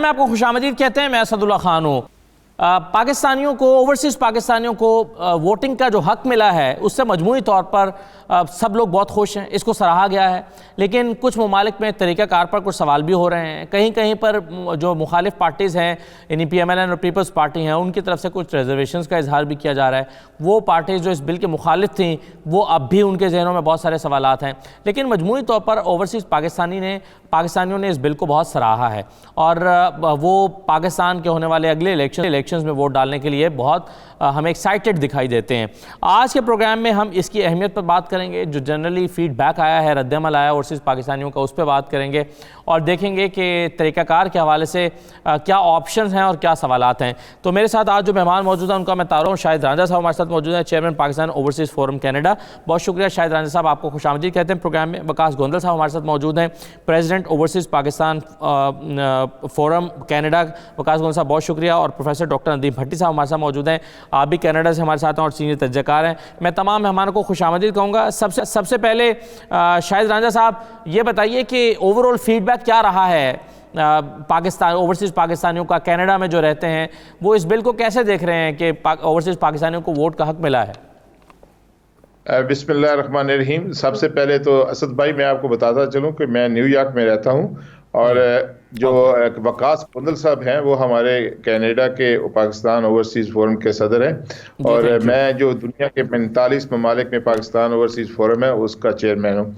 में आपको खुशामदीद कहते हैं। मैं असदुल्ला खान हूँ। पाकिस्तानियों को, ओवरसीज़ पाकिस्तानियों को वोटिंग का जो हक मिला है उससे मजमूई तौर पर सब लोग बहुत खुश हैं, इसको सराहा गया है। लेकिन कुछ ममालिक में तरीक़ाकार पर कुछ सवाल भी हो रहे हैं। कहीं कहीं पर जो मुखालिफ पार्टीज़ हैं, यानी PMLN और पीपल्स पार्टी हैं, उनकी तरफ से कुछ रिजर्वेशंस का इजहार भी किया जा रहा है। वो पार्टीज़ जो इस बिल के मुखालिफ थी वो अब भी उनके जहनों में बहुत सारे सवालात हैं। लेकिन मजमूई तौर पर ओवरसीज़ पाकिस्तानियों ने इस बिल को बहुत सराहा है और वो पाकिस्तान के होने वाले अगले इलेक्शंस में वोट डालने के लिए बहुत हमें एक्साइटेड दिखाई देते हैं। आज के प्रोग्राम में हम इसकी अहमियत पर बात करेंगे, जो जनरली फीडबैक आया है, रद्दअमल आया ओवरसीज़ पाकिस्तानियों का, उस पर बात करेंगे और देखेंगे कि तरीक़ाकार के हवाले से क्या ऑप्शंस हैं और क्या सवालात हैं। तो मेरे साथ आज जो मेहमान मौजूद हैं उनका मैं तारुफ हूं। शाहिद रांझा साहब हमारे साथ मौजूद हैं, chairman Pakistan overseas forum Canada. बहुत शुक्रिया शाहिद रांझा साहब, आपको खुशामदीद कहते हैं प्रोग्राम में। वकास गोंदल साहब हमारे साथ मौजूद हैं, president overseas Pakistan forum Canada. Waqas Gondal साहब बहुत शुक्रिया। और प्रोफेसर डॉक्टर नदीम भट्टी साहब हमारे साथ मौजूद हैं, आप भी कनाडा से हमारे साथ हैं और सीनियर तजज़कार हैं। मैं तमाम मेहमानों को खुशामदीद कहूँगा। सबसे पहले शाहिद रांझा साहब ये बताइए कि ओवरऑल फीडबैक क्या रहा है पाकिस्तान ओवरसीज़ पाकिस्तानियों का, कनाडा में जो रहते हैं, वो इस बिल को कैसे देख रहे हैं कि ओवरसीज़ पाकिस्तानियों को वोट का हक मिला है? बिस्मिल्लाहिर्रहमानिर्रहीम। सबसे पहले तो असद भाई मैं आपको बताता चलूँ कि मैं न्यूयॉर्क में रहता हूँ और जो वकास गोंदल साहब हैं वो हमारे कनाडा के पाकिस्तान ओवरसीज़ फोरम के सदर हैं और मैं जो दुनिया के 45 ममालिक में पाकिस्तान ओवरसीज़ फोरम है उसका चेयरमैन हूँ।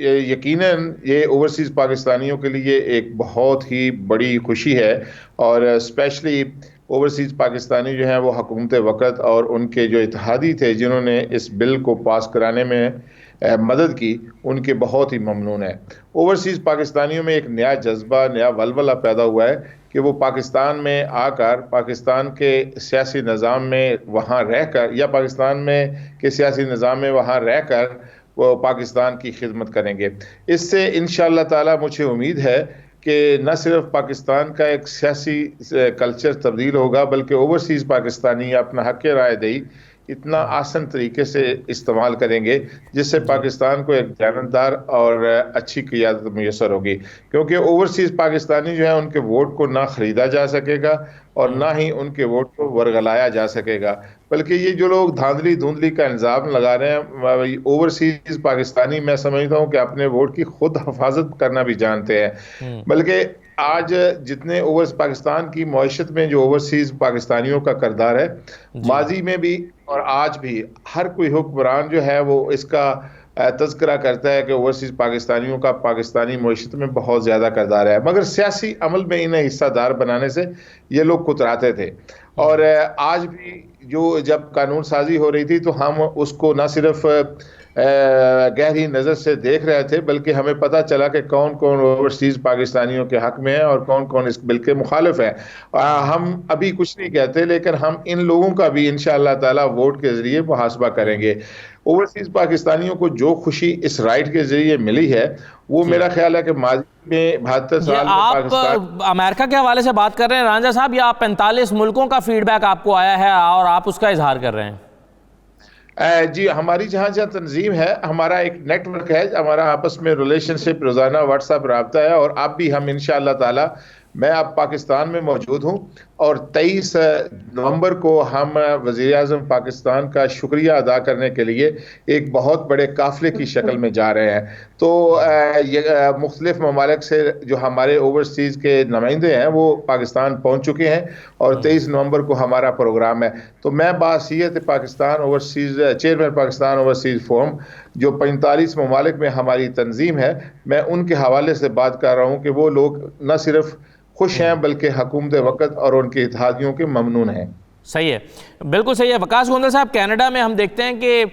यकीनन ये ओवरसीज़ पाकिस्तानियों के लिए एक बहुत ही बड़ी खुशी है और स्पेशली ओवरसीज़ पाकिस्तानी जो हैं वो हुकूमत वक़्त और उनके जो इत्तेहादी थे जिन्होंने इस बिल को पास कराने में मदद की, उनके बहुत ही ममनून है। ओवरसीज़ पाकिस्तानियों में एक नया जज्बा, नया वलवला पैदा हुआ है कि वो पाकिस्तान में आकर पाकिस्तान के सियासी निज़ाम में वहाँ रहकर या पाकिस्तान में के सियासी निज़ाम में वहाँ रहकर वो पाकिस्तान की खिदमत करेंगे। इससे इंशाअल्लाह ताला मुझे उम्मीद है कि न सिर्फ पाकिस्तान का एक सियासी कल्चर तब्दील होगा बल्कि ओवरसीज़ पाकिस्तानी अपना हक़ राय दही इतना आसान तरीके से इस्तेमाल करेंगे जिससे पाकिस्तान को एक जानदार और अच्छी क़ियादत मुयस्सर होगी। क्योंकि ओवरसीज़ पाकिस्तानी जो है उनके वोट को ना ख़रीदा जा सकेगा और ना ही उनके वोट को वरगलाया जा सकेगा, बल्कि ये जो लोग धांधली धुंधली का इल्ज़ाम लगा रहे हैं, ओवरसीज़ पाकिस्तानी मैं समझता हूँ कि अपने वोट की खुद हिफाजत करना भी जानते हैं। बल्कि आज जितने पाकिस्तान की मईशत में जो ओवरसीज़ पाकिस्तानियों का किरदार है, माजी में भी और आज भी हर कोई हुक्मरान जो है वो इसका तज़किरा करता है कि ओवरसीज़ पाकिस्तानियों का पाकिस्तानी मईशत में बहुत ज़्यादा किरदार है, मगर सियासी अमल में इन्हें हिस्सादार बनाने से ये लोग कुतराते थे। और आज भी जो जब कानून साजी हो रही थी तो हम उसको न सिर्फ गहरी नज़र से देख रहे थे बल्कि हमें पता चला कि कौन कौन ओवरसीज़ पाकिस्तानियों के हक में है और कौन कौन इस बिल के मुखालिफ है। हम अभी कुछ नहीं कहते, लेकिन हम इन लोगों का भी इंशाअल्लाह ताला वोट के ज़रिए मुहासबा करेंगे। ओवरसीज़ पाकिस्तानियों को जो खुशी इस राइट के ज़रिए मिली है वो मेरा ख्याल है कि माजी में 72 साल में आप अमेरिका के हवाले से बात कर रहे हैं रांझा साहब, या 45 मुल्कों का फीडबैक आपको आया है और आप उसका इजहार कर रहे हैं? जी, हमारी जहाँ तंजीम है, हमारा एक नेटवर्क है, हमारा आपस में रिलेशनशिप रोज़ाना व्हाट्सएप रब्ता है और अब भी हम इंशाअल्लाह ताला मैं अब पाकिस्तान में मौजूद हूँ और 23 नवंबर को हम वज़ीर आज़म पाकिस्तान का शुक्रिया अदा करने के लिए एक बहुत बड़े काफ़िले की शक्ल में जा रहे हैं। तो ये मुख्तलिफ ममालिक से जो हमारे ओवरसीज़ के नुमाइंदे हैं वो पाकिस्तान पहुँच चुके हैं और 23 नवंबर को हमारा प्रोग्राम है। तो मैं बासियत Pakistan overseas chairman Pakistan overseas forum जो 45 ममालिक में हमारी तंजीम है, मैं उनके हवाले से बात कर रहा हूँ कि वो लोग न सिर्फ खुश हैं बल्कि हुकूमत वक़्त और उनके इत्तेहादियों के ममनून हैं। सही है, बिल्कुल सही है। वकास गोंदल साहब, कनाडा में हम देखते हैं कि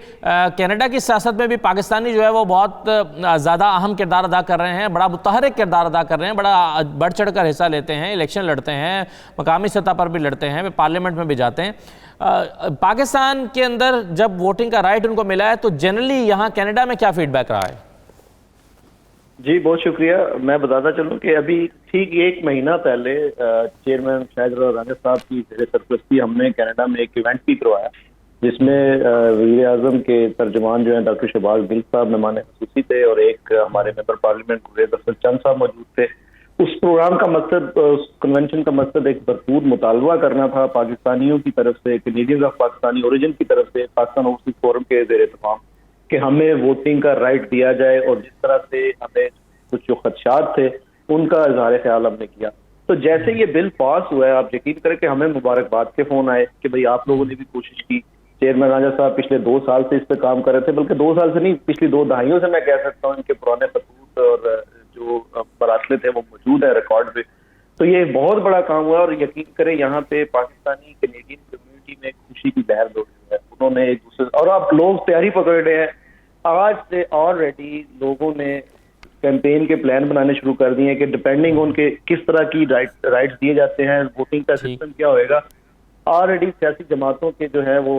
कनाडा की सियासत में भी पाकिस्तानी जो है वो बहुत ज़्यादा अहम किरदार अदा कर रहे हैं, बड़ा मुतहरिक किरदार अदा कर रहे हैं, बड़ा बढ़ चढ़ कर हिस्सा लेते हैं, इलेक्शन लड़ते हैं, मकामी सतह पर भी लड़ते हैं, पार्लियामेंट में भी जाते हैं। पाकिस्तान के अंदर जब वोटिंग का राइट उनको मिला है तो जनरली यहाँ कनाडा में क्या फीडबैक रहा है? जी बहुत शुक्रिया। मैं बताता चलूँ कि अभी ठीक 1 महीना पहले चेयरमैन शाहिद रांझा साहब की सरपरस्ती हमने कनाडा में एक इवेंट भी करवाया जिसमें वज़ीर आज़म के तर्जुमान जो हैं डॉक्टर शहबाज गिल साहब मेहमान खुसूसी थे और एक हमारे मेंबर पार्लियामेंट गुरेज अफसर चंद साहब मौजूद थे उस प्रोग्राम का मकसद, उस कन्वेंशन का मकसद एक भरपूर मुतालबा करना था पाकिस्तानियों की तरफ से, कैनेडियंस ऑफ पाकिस्तानी ओरिजिन की तरफ से, पाकिस्तान ओवरसीज फोरम के ज़ेर तमाम, कि हमें वोटिंग का राइट दिया जाए। और जिस तरह से हमें कुछ जो खदशात थे उनका इजहार ख्याल हमने किया। तो जैसे ये बिल पास हुआ है, आप यकीन करें कि हमें मुबारकबाद के फोन आए कि भाई आप लोगों ने भी कोशिश की। चेयरमैन राजा साहब पिछले 2 साल से इस पे काम कर रहे थे, बल्कि 2 साल से नहीं, पिछली 2 दहाइयों से मैं कह सकता हूँ। इनके पुराने खतूत और जो मरासले थे वो मौजूद है रिकॉर्ड पे। तो ये बहुत बड़ा काम हुआ और यकीन करें यहाँ पे पाकिस्तानी कैनेडियन कम्युनिटी में खुशी की लहर दौड़ रही है। उन्होंने एक दूसरे, और आप लोग तैयारी पकड़ रहे हैं आज से, ऑलरेडी लोगों ने कैंपेन के प्लान बनाने शुरू कर दिए हैं कि डिपेंडिंग उनके किस तरह की राइट्स दिए जाते हैं, वोटिंग का सिस्टम क्या होएगा। ऑलरेडी सियासी जमातों के जो है वो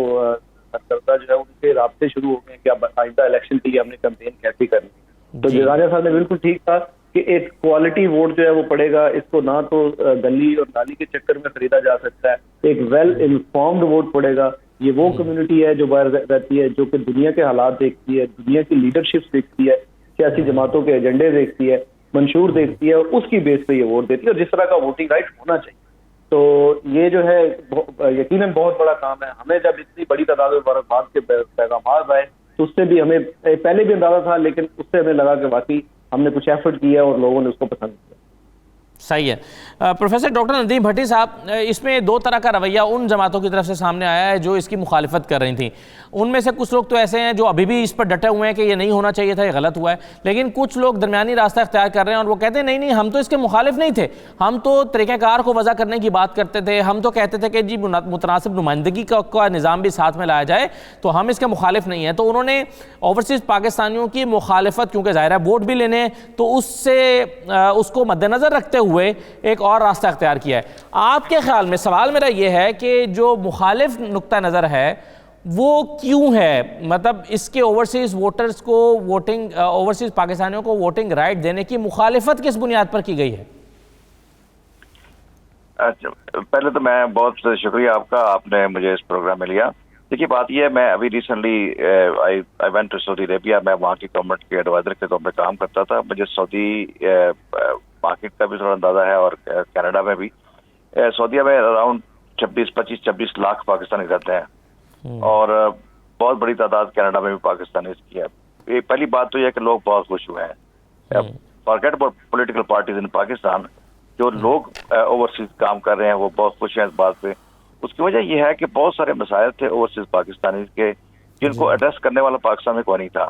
सरकर्दा जो है उनके राब्ते शुरू हो गए कि अब आइंदा इलेक्शन के लिए हमने कैंपेन कैसे करनी है। तो राजा साहब ने बिल्कुल ठीक था कि एक क्वालिटी वोट जो है वो पड़ेगा। इसको ना तो गली और नाली के चक्कर में खरीदा जा सकता है, एक वेल इन्फॉर्म्ड वोट पड़ेगा। ये वो कम्युनिटी है जो बाहर रहती है, जो कि दुनिया के हालात देखती है, दुनिया की लीडरशिप देखती है, सियासी जमातों के एजेंडे देखती है, मंशूर देखती है, और उसकी बेस पे ये वोट देती है, और जिस तरह का वोटिंग राइट होना चाहिए। तो ये जो है यकीनन बहुत बड़ा काम है। हमें जब इतनी बड़ी तादाद में मुबारकबाद के पैगाम आए तो उससे भी हमें पहले भी अंदाजा था, लेकिन उससे हमें लगा कि वाकई हमने कुछ एफर्ट किया और लोगों ने उसको पसंद किया। सही है। प्रोफेसर डॉक्टर नदीम भट्टी साहब, इसमें 2 तरह का रवैया उन जमातों की तरफ से सामने आया है जो इसकी मुखालिफत कर रही थी। उनमें से कुछ लोग तो ऐसे हैं जो अभी भी इस पर डटे हुए हैं कि ये नहीं होना चाहिए था, ये गलत हुआ है। लेकिन कुछ लोग दरमियानी रास्ता इख्तियार कर रहे हैं और वो कहते हैं नहीं नहीं, हम तो इसके मुखालिफ नहीं थे, हम तो तरीक़ाकार को वज़ा करने की बात करते थे, हम तो कहते थे कि जी मुतनासिब नुमाइंदगी का निज़ाम भी साथ में लाया जाए, तो हम इसके मुखालिफ नहीं हैं। तो उन्होंने ओवरसीज़ पाकिस्तानियों की मुखालिफत, क्योंकि ज़ाहिर है वोट भी लेने, तो उससे उसको मद्देनज़र रखते हुए एक और रास्ता इख्तियार किया है। आपके ख्याल में सवाल मेरा यह है कि जो मुखालिफ नुक्ता नज़र है वो क्यों है? मतलब इसके ओवरसीज़ वोटर्स को वोटिंग, ओवरसीज़ पाकिस्तानियों को वोटिंग राइट देने की मुखालिफत किस बुनियाद पर की गई है? अच्छा, पहले तो मैं बहुत शुक्रिया आपका, आपने मुझे इस प्रोग्राम में लिया। देखिए बात यह है, मैं अभी recently I went to Saudi Arabia. मैं वहाँ की गवर्नमेंट के एडवाइजर के तौर पर काम करता था। मुझे सऊदी मार्केट का भी थोड़ा अंदाजा है और कनाडा में भी। सऊदीया में अराउंड 25-26 लाख पाकिस्तानी रहते हैं और बहुत बड़ी तादाद कनाडा में भी पाकिस्तानी की है। ये पहली बात तो यह है कि लोग बहुत खुश हुए हैं। Forget about political parties in Pakistan, जो लोग ओवरसीज काम कर रहे हैं वो बहुत खुश हैं इस बात पे। उसकी वजह यह है कि बहुत सारे मसाइल थे ओवरसीज पाकिस्तानी के जिनको एड्रेस करने वाला पाकिस्तान में कोई नहीं था।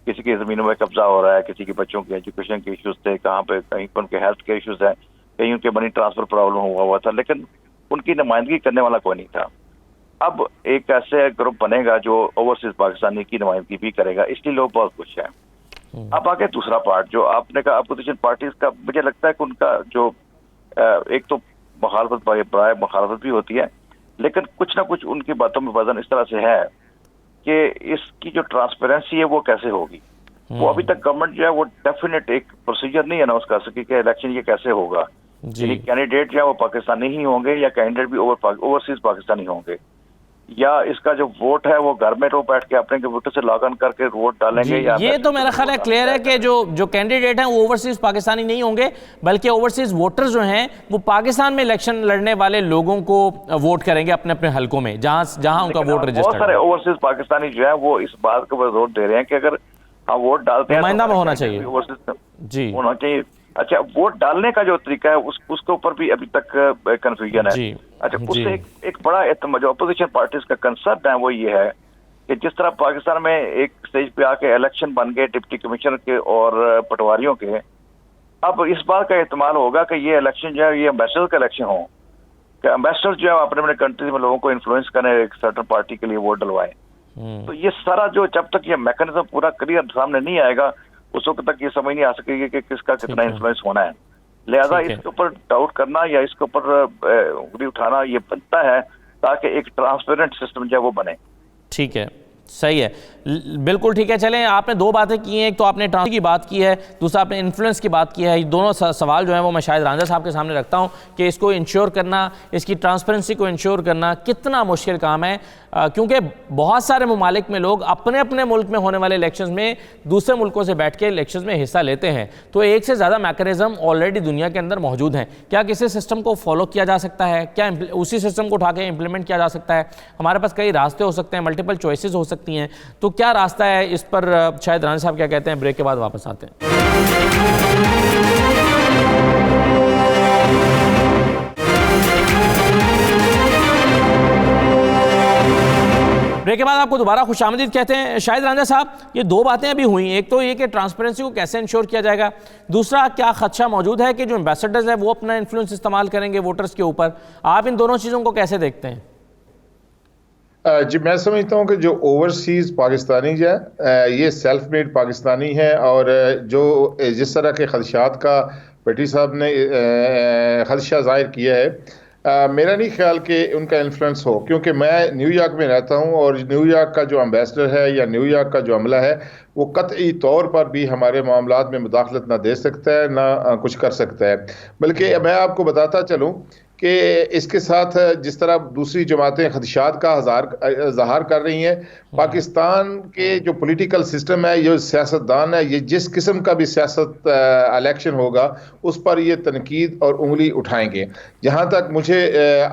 किसी की जमीनों में कब्जा हो रहा है, किसी के बच्चों के एजुकेशन के इश्यूज थे, कहाँ पे कहीं पर उनके हेल्थ के इश्यूज हैं, कहीं उनके मनी ट्रांसफर प्रॉब्लम हुआ था, लेकिन उनकी नुमाइंदगी करने वाला कोई नहीं था। अब एक ऐसे ग्रुप बनेगा जो ओवरसीज पाकिस्तानी की नुमाइंदगी भी करेगा, इसलिए लोग बहुत खुश हैं। अब आगे दूसरा पार्ट जो आपने कहा अपोजिशन पार्टीज का, मुझे लगता है कि उनका जो एक तो मुखालफत भी होती है, लेकिन कुछ ना कुछ उनकी बातों में वजन इस तरह से है कि इसकी जो ट्रांसपेरेंसी है वो कैसे होगी। वो अभी तक गवर्नमेंट जो है वो डेफिनेट एक प्रोसीजर नहीं अनाउंस कर सकी कि इलेक्शन ये कैसे होगा। कैंडिडेट जो है वो पाकिस्तानी ही होंगे या कैंडिडेट भी ओवरसीज पाकिस्तानी होंगे, या इसका जो वोट है वो घर में रो बैठ के अपने कंप्यूटर से लॉग इन करके वोट डालेंगे। या ये तो मेरा ख्याल है क्लियर है कि जो कैंडिडेट हैं वो ओवरसीज पाकिस्तानी नहीं होंगे, बल्कि ओवरसीज वोटर्स जो हैं वो पाकिस्तान में इलेक्शन लड़ने वाले लोगों को वोट करेंगे अपने अपने हल्कों में, जहां उनका वोट रजिस्टर्ड। बहुत सारे ओवरसीज पाकिस्तानी जो है वो इस बात को जोर दे रहे हैं कि अगर हम वोट डालते हैं नुमाइंदा में होना चाहिए, जी होना चाहिए। अच्छा, वोट डालने का जो तरीका है उसके ऊपर भी अभी तक कंफ्यूजन है। अच्छा, उससे एक बड़ा जो अपोजिशन पार्टीज का कंसर्न है वो ये है कि जिस तरह पाकिस्तान में एक स्टेज पे आके इलेक्शन बन गए डिप्टी कमिश्नर के और पटवारियों के, अब इस बात का एहतमाल होगा कि ये इलेक्शन जो है ये एम्बेसडर का इलेक्शन हो, कि एम्बेसडर जो है अपने अपने कंट्रीज में लोगों को इन्फ्लुएंस करने एक सर्टन पार्टी के लिए वोट डलवाए। तो ये सारा जो जब तक ये मैकेनिज्म पूरा क्लियर सामने नहीं आएगा उस वक्त तक ये समझ नहीं आ सकेगी कि किसका कितना इन्फ्लुएंस होना है। लिहाजा इसके ऊपर डाउट करना या इसके ऊपर उंगली उठाना ये बनता है ताकि एक ट्रांसपेरेंट सिस्टम जो है वो बने। ठीक है, सही है, बिल्कुल ठीक है। चलें, आपने दो बातें की हैं, एक तो आपने ट्रांसफर की बात की है, दूसरा आपने इन्फ्लुएंस की बात की है। दोनों सवाल जो हैं वो मैं शायद रांझा साहब के सामने रखता हूं कि इसको इंश्योर करना, इसकी ट्रांसपेरेंसी को इंश्योर करना कितना मुश्किल काम है, क्योंकि बहुत सारे ममालिक में लोग अपने अपने मुल्क में होने वाले इलेक्शंस में दूसरे मुल्कों से बैठ के इलेक्शंस में हिस्सा लेते हैं। तो एक से ज़्यादा मैकेनिज्म ऑलरेडी दुनिया के अंदर मौजूद हैं। क्या किसी सिस्टम को फॉलो किया जा सकता है? क्या उसी सिस्टम को उठा के इम्प्लीमेंट किया जा सकता है? हमारे पास कई रास्ते हो सकते हैं, मल्टीपल चॉइसेस हो सकती हैं, तो क्या रास्ता है इस पर? शायद राना साहब क्या कहते हैं, ब्रेक के बाद वापस आते हैं। ब्रेक के बाद आपको दोबारा खुशामदीद कहते हैं। शाहिद रांझा साहब, ये दो बातें अभी हुई, एक तो ये कि ट्रांसपेरेंसी को कैसे इंश्योर किया जाएगा, दूसरा क्या खदशा मौजूद है कि जो एम्बेसडर्स है वो अपना इन्फ्लुएंस इस्तेमाल करेंगे वोटर्स के ऊपर? आप इन दोनों चीज़ों को कैसे देखते हैं? जी, मैं समझता हूँ कि जो ओवरसीज़ पाकिस्तानी है ये सेल्फ मेड पाकिस्तानी है, और जो जिस तरह के खदशात का भट्टी साहब ने खदशा जाहिर किया है, मेरा नहीं ख्याल कि उनका इन्फ्लुएंस हो, क्योंकि मैं न्यूयॉर्क में रहता हूँ और न्यूयॉर्क का जो एम्बेसडर है या न्यूयॉर्क का जो अमला है वो कतई तौर पर भी हमारे मामलात में मुदाखलत ना दे सकता है, ना कुछ कर सकता है। बल्कि मैं आपको बताता चलूँ कि इसके साथ जिस तरह दूसरी जमातें खदशात का ज़ाहिर कर रही हैं, पाकिस्तान के जो पॉलिटिकल सिस्टम है, ये सियासतदान है, ये जिस किस्म का भी सियासत इलेक्शन होगा उस पर ये तनकीद और उंगली उठाएंगे। जहाँ तक मुझे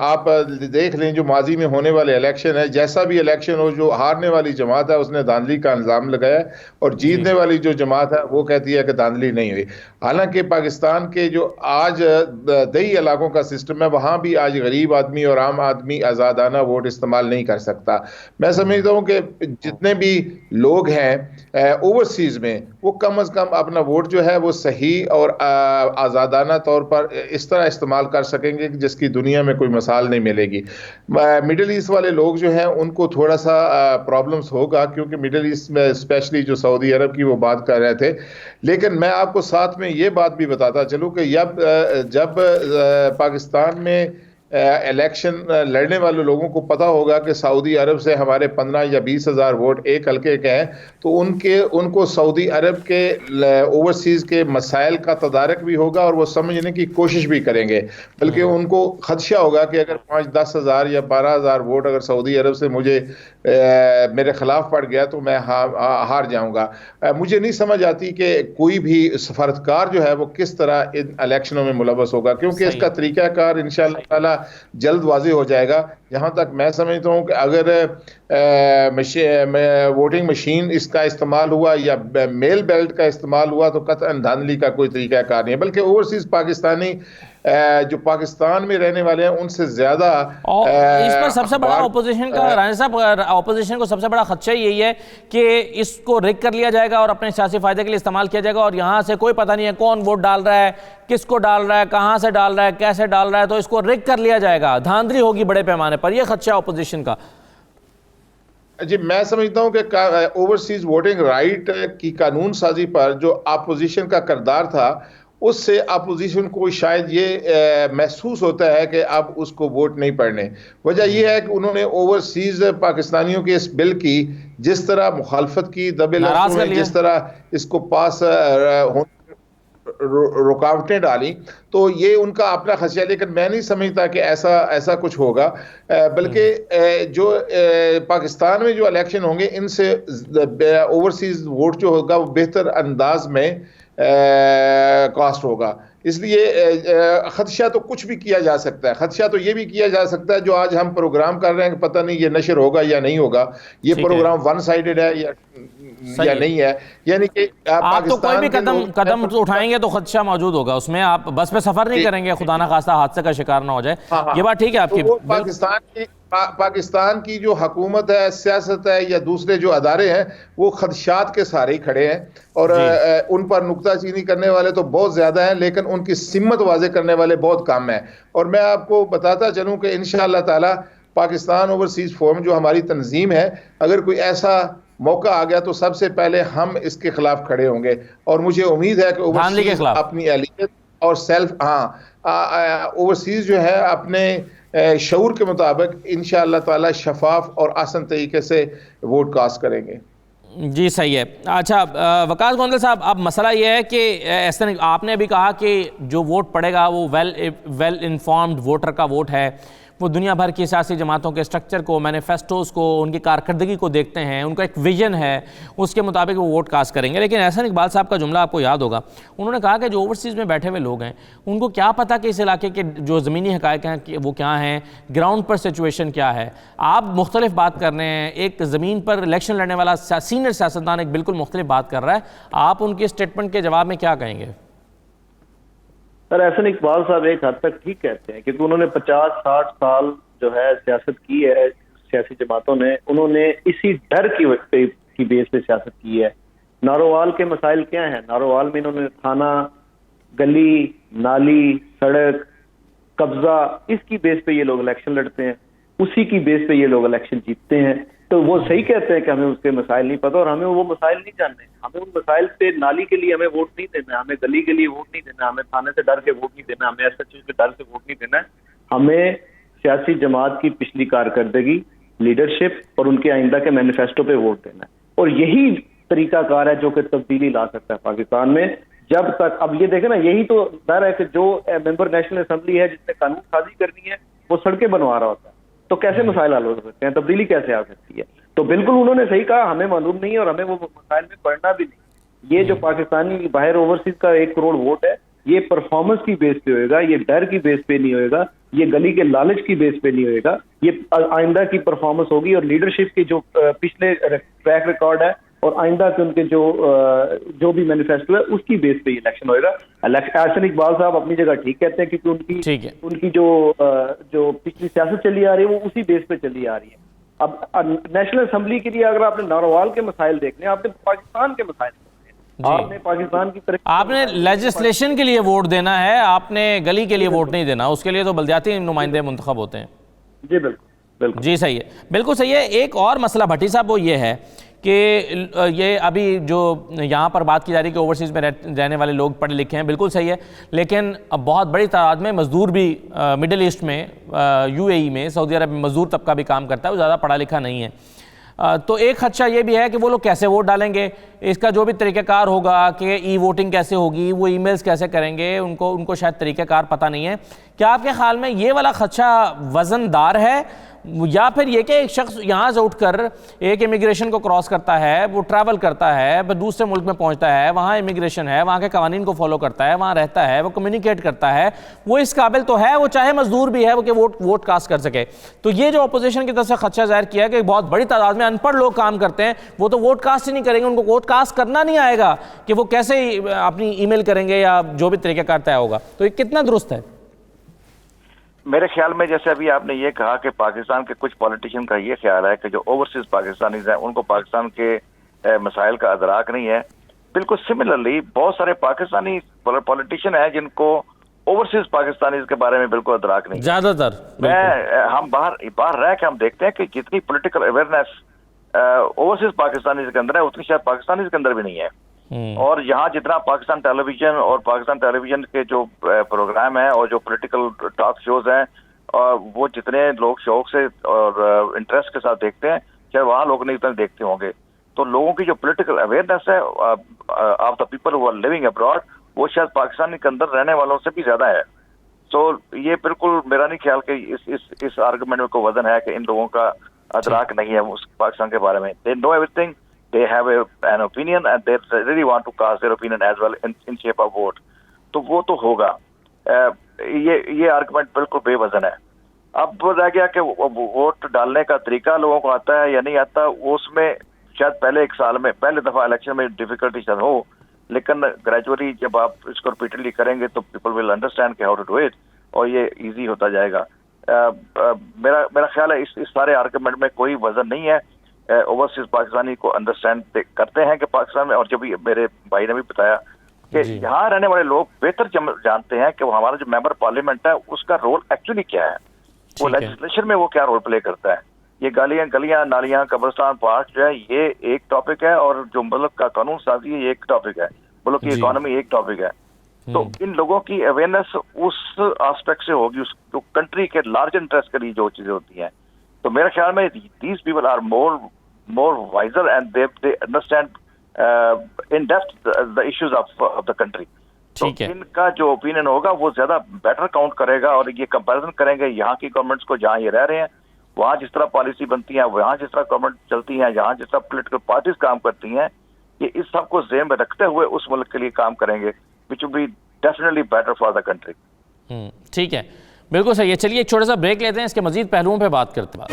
आप देख लें, जो माजी में होने वाले इलेक्शन है, जैसा भी इलेक्शन हो, जो हारने वाली जमात है उसने धांधली का इल्ज़ाम लगाया और जीतने वाली जो जमात है वो कहती है कि धांधली नहीं हुई। हालांकि पाकिस्तान के जो आज दही इलाकों का सिस्टम है, वहाँ भी आज गरीब आदमी और आम आदमी आज़ादाना वोट इस्तेमाल नहीं कर सकता। मैं समझता हूँ कि जितने भी लोग हैं ओवरसीज़ में, वो कम अज़ कम अपना वोट जो है वो सही और आज़ादाना तौर पर इस तरह इस्तेमाल कर सकेंगे कि जिसकी दुनिया में कोई मिसाल नहीं मिलेगी। मिडिल ईस्ट वाले लोग जो हैं उनको थोड़ा सा प्रॉब्लम्स होगा, क्योंकि मिडिल ईस्ट में स्पेशली जो सऊदी अरब की वो बात कर रहे थे। लेकिन मैं आपको साथ में ये बात भी बताता चलूँ कि जब पाकिस्तान में इलेक्शन लड़ने वाले लोगों को पता होगा कि सऊदी अरब से हमारे 15 या 20 हज़ार वोट एक हल्के के हैं, तो उनको सऊदी अरब के ओवरसीज़ के मसाइल का तदारक भी होगा और वो समझने की कोशिश भी करेंगे। बल्कि उनको खदशा होगा कि अगर 5-10 हज़ार या 12 हज़ार वोट अगर सऊदी अरब से मेरे खिलाफ पड़ गया तो मैं हार जाऊंगा। मुझे नहीं समझ आती कि कोई भी सफारतकार जो है वो किस तरह इन इलेक्शनों में मुलव्वस होगा, क्योंकि इसका तरीकाकार इंशाअल्लाह ताला जल्द वाज़ेह हो जाएगा। जहाँ तक मैं समझता हूँ कि अगर वोटिंग मशीन इसका इस्तेमाल हुआ या मेल बैलेट का इस्तेमाल हुआ तो कतई धांधली का कोई तरीकाकार नहीं है। बल्कि ओवरसीज़ पाकिस्तानी जो पाकिस्तान में रहने वाले हैं उनसे ज्यादा इस पर सबसे बड़ा ऑपोजिशन का, राना साहब, ऑपोजिशन को सबसे बड़ा खदशा यही है कि इसको रिग कर लिया जाएगा और अपने सियासी फायदे के लिए इस्तेमाल किया जाएगा, और यहाँ से कोई पता नहीं है कौन वोट डाल रहा है, किसको डाल रहा है, कहाँ से डाल रहा है, कैसे डाल रहा है, तो इसको रिग कर लिया जाएगा, धांधली होगी बड़े पैमाने पर। यह खदशा ऑपोजिशन का। जी, मैं समझता हूं कि ओवरसीज वोटिंग राइट की कानून साजी पर जो अपोजिशन का किरदार था, उससे अपोजिशन को शायद ये महसूस होता है कि अब उसको वोट नहीं पड़ने। वजह यह है कि उन्होंने ओवरसीज पाकिस्तानियों के इस बिल की जिस तरह मुखालफत की, जिस तरह इसको पास रुकावटें डाली, तो ये उनका अपना खदशा। लेकिन मैं नहीं समझता कि ऐसा कुछ होगा। बल्कि जो पाकिस्तान में जो इलेक्शन होंगे, इनसे ओवरसीज वोट जो होगा वो बेहतर अंदाज में कास्ट होगा। इसलिए खदशा तो कुछ भी किया जा सकता है। खदशा तो ये भी किया जा सकता है जो आज हम प्रोग्राम कर रहे हैं कि पता नहीं ये नशर होगा या नहीं होगा, ये प्रोग्राम वन साइडेड है या नहीं है। यानी कि आप तो कोई भी कदम उठाएंगे तो खदशा मौजूद होगा उसमें। आप बस पे सफर नहीं करेंगे, खुदा ना खास्ता हादसे का शिकार ना हो जाए। ये बात ठीक है आपकी। तो पाकिस्तान की जो हुकूमत है, सियासत है या दूसरे जो अदारे हैं, वो खदशात के सहारे ही खड़े हैं और उन पर नुक्ताचीनी करने वाले तो बहुत ज्यादा हैं, लेकिन उनकी सिम्मत वाजे करने वाले बहुत कम हैं। और मैं आपको बताता चलूं कि इंशाअल्लाह ताला पाकिस्तान ओवरसीज फोरम जो हमारी तंजीम है, अगर कोई ऐसा मौका आ गया तो सबसे पहले हम इसके खिलाफ खड़े होंगे। और मुझे उम्मीद है कि ओवरसीज और सेल्फ ओवरसीज जो है अपने शऊर के मुताबिक इंशाअल्लाह ताला शफाफ और आसान तरीके से वोट कास्ट करेंगे। जी सही है। अच्छा वकास गोंदल साहब, अब मसला ये है कि ऐसा नहीं, आपने अभी कहा कि जो वोट पड़ेगा वो वेल इन्फॉर्म्ड वोटर का वोट है, वो दुनिया भर की सियासी जमातों के स्ट्रक्चर को, मैनिफेस्टोज़ को, उनकी कारकर्दगी को देखते हैं, उनका एक विजन है, उसके मुताबिक वो वोट कास्ट करेंगे। लेकिन एहसन इकबाल साहब का जुमला आपको याद होगा, उन्होंने कहा कि जो ओवरसीज़ में बैठे हुए लोग हैं उनको क्या पता कि इस इलाके के जो ज़मीनी हक़ाइक़ हैं कि वो क्या हैं, ग्राउंड पर सिचुएशन क्या है। आप मुख्तलिफ बात कर रहे हैं, एक ज़मीन पर इलेक्शन लड़ने वाला सीनियर सियासतदान एक बिल्कुल मुख्तलिफ बात कर रहा है, आप उनके स्टेटमेंट के जवाब में क्या कहेंगे? सर एहसन इकबाल साहब एक हद तक ठीक कहते हैं, क्योंकि उन्होंने 50-60 साल जो है सियासत की है, सियासी जमातों ने, उन्होंने इसी डर की बेस पे सियासत की है। नारोवाल के मसाइल क्या हैं? नारोवाल में इन्होंने थाना, गली, नाली, सड़क, कब्जा, इसकी बेस पे ये लोग इलेक्शन लड़ते हैं, उसी की बेस पे ये लोग इलेक्शन जीतते हैं। तो वो सही कहते हैं कि हमें उसके मसाइल नहीं पता और हमें वो मसाइल नहीं जानने। हमें उन मसाइल पे, नाली के लिए हमें वोट नहीं देना, हमें गली के लिए वोट नहीं देना, हमें थाने से डर के वोट नहीं देना, हमें SHO के डर से वोट नहीं देना है। हमें सियासी जमात की पिछली कारकर्दगी, लीडरशिप और उनके आइंदा के मैनिफेस्टो पे वोट देना है। और यही तरीकाकार है जो कि तब्दीली ला सकता है पाकिस्तान में। जब तक, अब ये देखें ना, यही तो डर है कि जो मेंबर नेशनल असेंबली है जिसने कानून साजी करनी है वो सड़कें बनवा रहा होता है, तो कैसे मसाइल हल हो सकते हैं, तब्दीली कैसे आ सकती है? तो बिल्कुल उन्होंने सही कहा, हमें मालूम नहीं है और हमें वो मसाइल में पढ़ना भी नहीं। ये जो पाकिस्तानी बाहर ओवरसीज का 1 करोड़ वोट है, ये परफॉर्मेंस की बेस पे होएगा, ये डर की बेस पे नहीं होएगा, ये गली के लालच की बेस पे नहीं होएगा, ये आइंदा की परफॉर्मेंस होगी और लीडरशिप की जो पिछले ट्रैक रिकॉर्ड है और आइंदा के उनके जो भी मैनिफेस्टो है उसकी बेस पे इलेक्शन होएगा। एहसन इकबाल साहब अपनी जगह ठीक कहते हैं, क्योंकि उनकी जो पिछली सियासत चली आ रही है वो उसी बेस पे चली आ रही है। अब नेशनल असेंबली के लिए अगर आपने नारोवाल के मसाइल देखने, आपने पाकिस्तान के मसाइल देखने, आपने पाकिस्तान की तरफ, आपने लेजिस्लेशन के लिए वोट देना है, आपने गली के लिए वोट नहीं देना, उसके लिए तो बलदियाती नुमाइंदे मुंतखब होते हैं। जी बिल्कुल, जी सही है, बिल्कुल सही है। एक और मसला भट्टी साहब वो ये है कि ये अभी जो यहाँ पर बात की जा रही है कि ओवरसीज़ में रहने वाले लोग पढ़े लिखे हैं, बिल्कुल सही है, लेकिन अब बहुत बड़ी तादाद में मज़दूर भी मिडिल ईस्ट में, UAE में, सऊदी अरब में मज़दूर तबका भी काम करता है, वो ज़्यादा पढ़ा लिखा नहीं है। तो एक खदशा ये भी है कि वो लोग कैसे वोट डालेंगे, इसका जो भी तरीक़ाकार होगा कि ई-वोटिंग कैसे होगी, वो ईमेल्स कैसे करेंगे, उनको शायद तरीक़ाकार पता नहीं है। क्या आपके ख्याल में ये वाला खदशा वज़नदार है, या फिर ये कि एक शख्स यहाँ से उठकर एक इमिग्रेशन को क्रॉस करता है, वो ट्रैवल करता है, फिर दूसरे मुल्क में पहुँचता है, वहाँ इमिग्रेशन है, वहाँ के कवानीन को फॉलो करता है, वहाँ रहता है, वो कम्युनिकेट करता है, वो इस काबिल तो है, वो चाहे मजदूर भी है, वो कि वोट कास्ट कर सके। तो ये जो अपोजिशन की तरफ से खदशा जाहिर किया कि बहुत बड़ी तादाद में अनपढ़ लोग काम करते हैं, वो तो वोट कास्ट ही नहीं करेंगे, उनको वोट कास्ट करना नहीं आएगा कि वो कैसे अपनी ईमेल करेंगे या जो भी तरीक़ाकार तय होगा। तो ये कितना दुरुस्त है? मेरे ख्याल में जैसे अभी आपने ये कहा कि पाकिस्तान के कुछ पॉलिटिशियन का ये ख्याल है कि जो ओवरसीज पाकिस्तानीज हैं उनको पाकिस्तान के मसाइल का अदराक नहीं है। बिल्कुल सिमिलरली बहुत सारे पाकिस्तानी पॉलिटिशियन हैं जिनको ओवरसीज पाकिस्तानीज के बारे में बिल्कुल अदराक नहीं, ज्यादातर हम बाहर रह के हम देखते हैं कि जितनी पॉलिटिकल अवेयरनेस ओवरसीज पाकिस्तानीज के अंदर है उतनी शायद पाकिस्तानीज के अंदर भी नहीं है। और यहाँ जितना पाकिस्तान टेलीविजन और पाकिस्तान टेलीविजन के जो प्रोग्राम है और जो पॉलिटिकल टॉक शोज हैं और वो जितने लोग शौक से और इंटरेस्ट के साथ देखते हैं शायद वहाँ लोग नहीं उतना देखते होंगे। तो लोगों की जो पॉलिटिकल अवेयरनेस है of the people who are living abroad वो शायद पाकिस्तान के अंदर रहने वालों से भी ज्यादा है। तो ये बिल्कुल मेरा नहीं ख्याल कि इस आर्गुमेंट में कोई वजन है कि इन लोगों का अदराक नहीं है उस पाकिस्तान के बारे में। They know everything, they have an opinion and they really want to cast their opinion as well in shape of vote। तो वो तो होगा, ये आर्गुमेंट बिल्कुल बेवजन है। अब रह गया कि वोट डालने का तरीका लोगों को आता है या नहीं आता, उसमें शायद पहले 1 साल में पहले दफा इलेक्शन में डिफिकल्टी शायद हो, लेकिन ग्रेजुअली जब आप इसको रिपीटेडली करेंगे तो people will understand how to do it और ये इजी होता जाएगा। मेरा ख्याल है इस सारे आर्गुमेंट में कोई वजन नहीं है। ओवरसीज पाकिस्तानी को अंडरस्टैंड करते हैं कि पाकिस्तान में, और जब मेरे भाई ने भी बताया कि यहाँ रहने वाले लोग बेहतर जानते हैं कि वो हमारा जो मेंबर पार्लियामेंट है उसका रोल एक्चुअली क्या है, वो लेजिस्लेशन में वो क्या रोल प्ले करता है। ये गलियां नालियां कब्रिस्तान पार्क जो है ये एक टॉपिक है और जो मुल्क का कानून साजी है ये एक टॉपिक है, मुल्क की इकोनॉमी एक टॉपिक है। तो इन लोगों की अवेयरनेस उस एस्पेक्ट से होगी, उस कंट्री के लार्ज इंटरेस्ट के लिए जो चीजें होती हैं। तो मेरे ख्याल में these people are more wiser and they understand in depth the issues of the country. तो इनका जो ओपिनियन होगा वो ज्यादा बेटर काउंट करेगा, और ये कंपैरिजन करेंगे यहाँ की गवर्नमेंट्स को जहाँ ये रह रहे हैं, वहाँ जिस तरह पॉलिसी बनती है, वहाँ जिस तरह गवर्नमेंट चलती है, यहाँ जिस तरह पोलिटिकल पार्टीज काम करती हैं, ये इस सब को ज़हन में रखते हुए उस मुल्क के लिए काम करेंगे, which will be definitely better for the country. ठीक है, बिल्कुल सही है। चलिए एक छोटा सा ब्रेक लेते हैं, इसके मजीद पहलुओं पे बात करते हैं।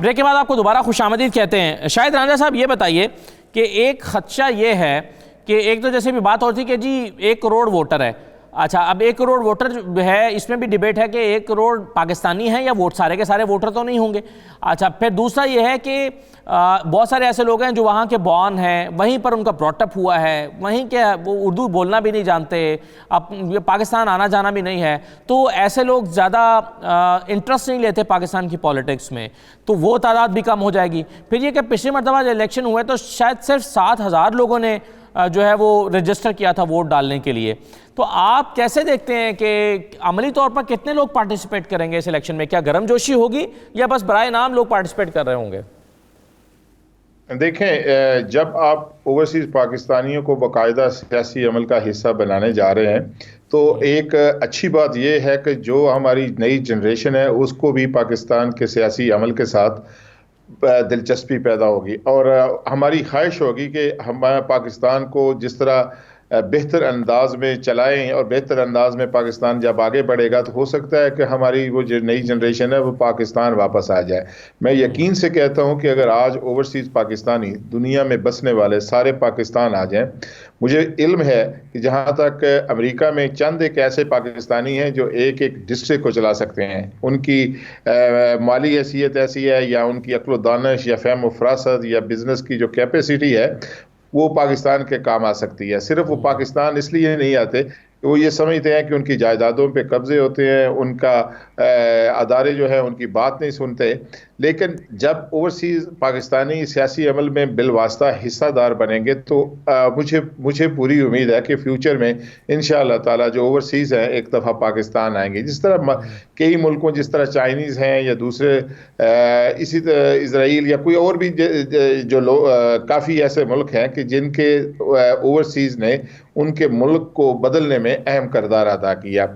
ब्रेक के बाद आपको दोबारा खुशामदीद कहते हैं। शाहिद रांझा साहब, ये बताइए कि एक खदशा ये है कि एक तो जैसे भी बात होती कि जी 1 करोड़ वोटर है, अच्छा अब 1 करोड़ वोटर है, इसमें भी डिबेट है कि 1 करोड़ पाकिस्तानी हैं या वोट सारे के सारे वोटर तो नहीं होंगे। अच्छा, फिर दूसरा ये है कि बहुत सारे ऐसे लोग हैं जो वहाँ के बॉर्न हैं, वहीं पर उनका ब्रॉटअप हुआ है, वहीं के वो उर्दू बोलना भी नहीं जानते, अब पाकिस्तान आना जाना भी नहीं है, तो ऐसे लोग ज़्यादा इंटरेस्ट नहीं लेते पाकिस्तान की पॉलिटिक्स में, तो वो तादाद भी कम हो जाएगी। फिर ये कि पिछली मरतबा जो इलेक्शन हुए तो शायद सिर्फ 7,000 लोगों ने जो है वो रजिस्टर किया था वोट डालने के लिए। तो आप कैसे देखते हैं कि अमली तौर पर कितने लोग पार्टिसिपेट करेंगे इस इलेक्शन में? क्या गर्मजोशी होगी या बस बराए नाम लोग पार्टिसिपेट कर रहे होंगे? देखें, जब आप ओवरसीज पाकिस्तानियों को बाकायदा सियासी अमल का हिस्सा बनाने जा रहे हैं, तो एक अच्छी बात यह है कि जो हमारी नई जनरेशन है उसको भी पाकिस्तान के सियासी अमल के साथ दिलचस्पी पैदा होगी, और हमारी ख्वाहिश होगी कि हम पाकिस्तान को जिस तरह बेहतर अंदाज में चलाएं, और बेहतर अंदाज में पाकिस्तान जब आगे बढ़ेगा तो हो सकता है कि हमारी वो जो नई जनरेशन है वो पाकिस्तान वापस आ जाए। मैं यकीन से कहता हूं कि अगर आज ओवरसीज़ पाकिस्तानी दुनिया में बसने वाले सारे पाकिस्तान आ जाएं, मुझे इल्म है कि जहां तक अमेरिका में चंद एक ऐसे पाकिस्तानी हैं जो एक एक डिस्ट्रिक्ट को चला सकते हैं, उनकी माली हैसियत ऐसी है, या उनकी अक्ल दानिश या फ़हम व फरासत या बिज़नेस की जो कैपेसिटी है वो पाकिस्तान के काम आ सकती है। सिर्फ वो पाकिस्तान इसलिए नहीं आते कि वो ये समझते हैं कि उनकी जायदादों पे कब्जे होते हैं, उनका अदारे जो है उनकी बात नहीं सुनते, लेकिन जब ओवरसीज़ पाकिस्तानी सियासी अमल में बिलवास्ता हिस्सादार बनेंगे तो मुझे पूरी उम्मीद है कि फ्यूचर में इंशाअल्लाह ताला जो ओवरसीज़ हैं एक दफ़ा पाकिस्तान आएंगे। जिस तरह कई मुल्कों, जिस तरह चाइनीज़ हैं या दूसरे इसी तरह इसराइल या कोई और भी जो काफ़ी ऐसे मुल्क हैं कि जिनके ओवरसीज़ ने उनके मुल्क को बदलने में अहम किरदार अदा किया।